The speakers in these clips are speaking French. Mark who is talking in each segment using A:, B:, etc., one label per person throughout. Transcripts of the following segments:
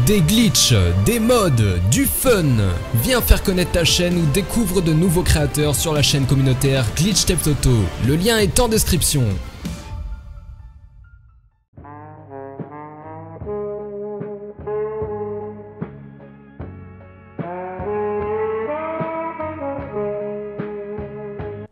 A: Des glitches, des mods, du fun. Viens faire connaître ta chaîne ou découvre de nouveaux créateurs sur la chaîne communautaire Glitch Tech Auto. Le lien est en description.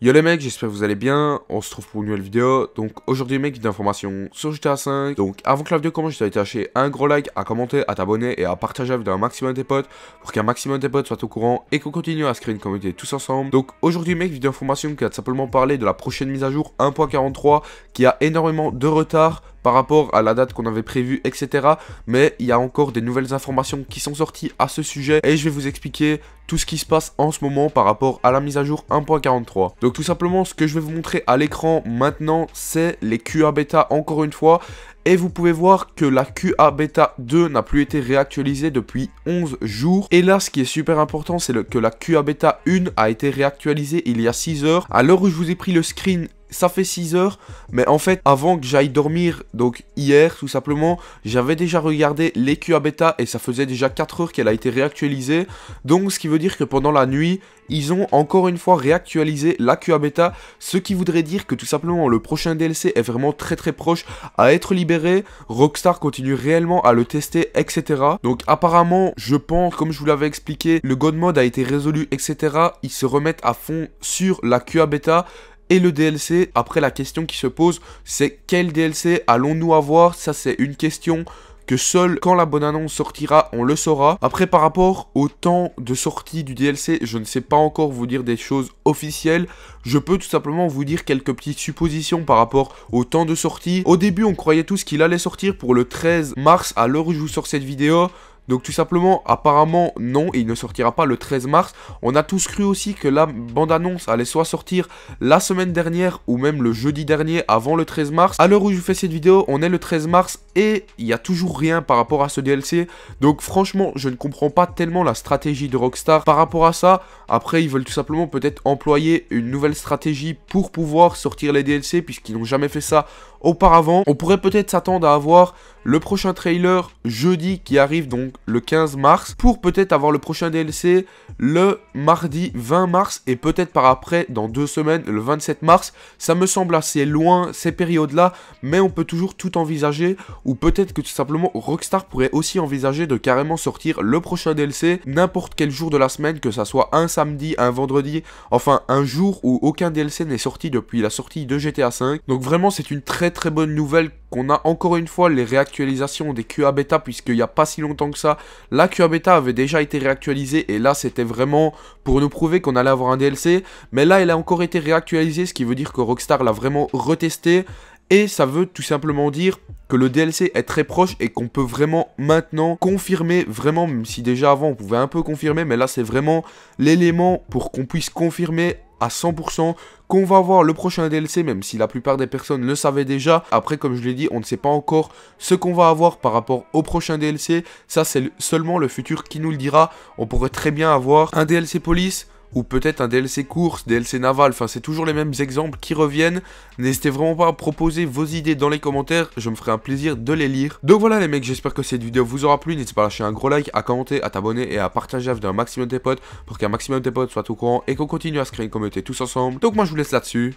B: Yo les mecs, j'espère que vous allez bien, on se retrouve pour une nouvelle vidéo. Donc aujourd'hui mec, d'informations sur GTA 5. Donc avant que la vidéo commence, je t'invite à lâcher un gros like, à commenter, à t'abonner et à partager la vidéo à un maximum de tes potes pour qu'un maximum de tes potes soient au courant et qu'on continue à se créer une communauté tous ensemble. Donc aujourd'hui mec, vidéo d'information qui va tout simplement parler de la prochaine mise à jour 1.43 qui a énormément de retard par rapport à la date qu'on avait prévue, etc. Mais il y a encore des nouvelles informations qui sont sorties à ce sujet et je vais vous expliquer tout ce qui se passe en ce moment par rapport à la mise à jour 1.43. Donc tout simplement, ce que je vais vous montrer à l'écran maintenant, c'est les QA bêta encore une fois. Et vous pouvez voir que la QA bêta 2 n'a plus été réactualisée depuis 11 jours. Et là, ce qui est super important, c'est que la QA bêta 1 a été réactualisée il y a 6 heures. À l'heure où je vous ai pris le screen, ça fait 6 heures, mais en fait, avant que j'aille dormir, donc hier, tout simplement, j'avais déjà regardé les QA bêta et ça faisait déjà 4 heures qu'elle a été réactualisée. Donc, ce qui veut dire que pendant la nuit, ils ont encore une fois réactualisé la QA bêta, ce qui voudrait dire que tout simplement, le prochain DLC est vraiment très proche à être libéré. Rockstar continue réellement à le tester, etc. Donc, apparemment, je pense, comme je vous l'avais expliqué, le God Mode a été résolu, etc. Ils se remettent à fond sur la QA bêta. Et le DLC, après la question qui se pose, c'est quel DLC allons-nous avoir? Ça c'est une question que seul quand la bonne annonce sortira, on le saura. Après par rapport au temps de sortie du DLC, je ne sais pas encore vous dire des choses officielles. Je peux tout simplement vous dire quelques petites suppositions par rapport au temps de sortie. Au début, on croyait tous qu'il allait sortir pour le 13 mars à l'heure où je vous sors cette vidéo. Donc tout simplement, apparemment, non, il ne sortira pas le 13 mars. On a tous cru aussi que la bande-annonce allait soit sortir la semaine dernière ou même le jeudi dernier avant le 13 mars. À l'heure où je fais cette vidéo, on est le 13 mars et il n'y a toujours rien par rapport à ce DLC. Donc franchement, je ne comprends pas tellement la stratégie de Rockstar par rapport à ça. Après, ils veulent tout simplement peut-être employer une nouvelle stratégie pour pouvoir sortir les DLC puisqu'ils n'ont jamais fait ça auparavant. On pourrait peut-être s'attendre à avoir le prochain trailer jeudi qui arrive donc le 15 mars pour peut-être avoir le prochain DLC le mardi 20 mars et peut-être par après dans 2 semaines le 27 mars. Ça me semble assez loin ces périodes-là, mais on peut toujours tout envisager ou peut-être que tout simplement Rockstar pourrait aussi envisager de carrément sortir le prochain DLC n'importe quel jour de la semaine, que ça soit un samedi, un vendredi, enfin un jour où aucun DLC n'est sorti depuis la sortie de GTA 5. Donc vraiment c'est une très bonne nouvelle qu'on a encore une fois les réactualisations des QA bêta, puisqu'il n'y a pas si longtemps que ça, la QA bêta avait déjà été réactualisée et là c'était vraiment pour nous prouver qu'on allait avoir un DLC, mais là elle a encore été réactualisée, ce qui veut dire que Rockstar l'a vraiment retesté. Et ça veut tout simplement dire que le DLC est très proche et qu'on peut vraiment maintenant confirmer, vraiment, même si déjà avant on pouvait un peu confirmer, mais là c'est vraiment l'élément pour qu'on puisse confirmer à 100% qu'on va avoir le prochain DLC, même si la plupart des personnes le savaient déjà. Après, comme je l'ai dit, on ne sait pas encore ce qu'on va avoir par rapport au prochain DLC. Ça, c'est seulement le futur qui nous le dira. On pourrait très bien avoir un DLC police, ou peut-être un DLC course, DLC naval, enfin c'est toujours les mêmes exemples qui reviennent. N'hésitez vraiment pas à proposer vos idées dans les commentaires, je me ferai un plaisir de les lire. Donc voilà les mecs, j'espère que cette vidéo vous aura plu, n'hésitez pas à lâcher un gros like, à commenter, à t'abonner et à partager la vidéo à un maximum de tes potes pour qu'un maximum de tes potes soient au courant et qu'on continue à se créer une communauté tous ensemble. Donc moi je vous laisse là-dessus,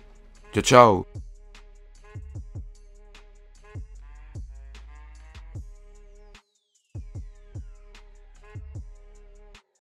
B: ciao ciao.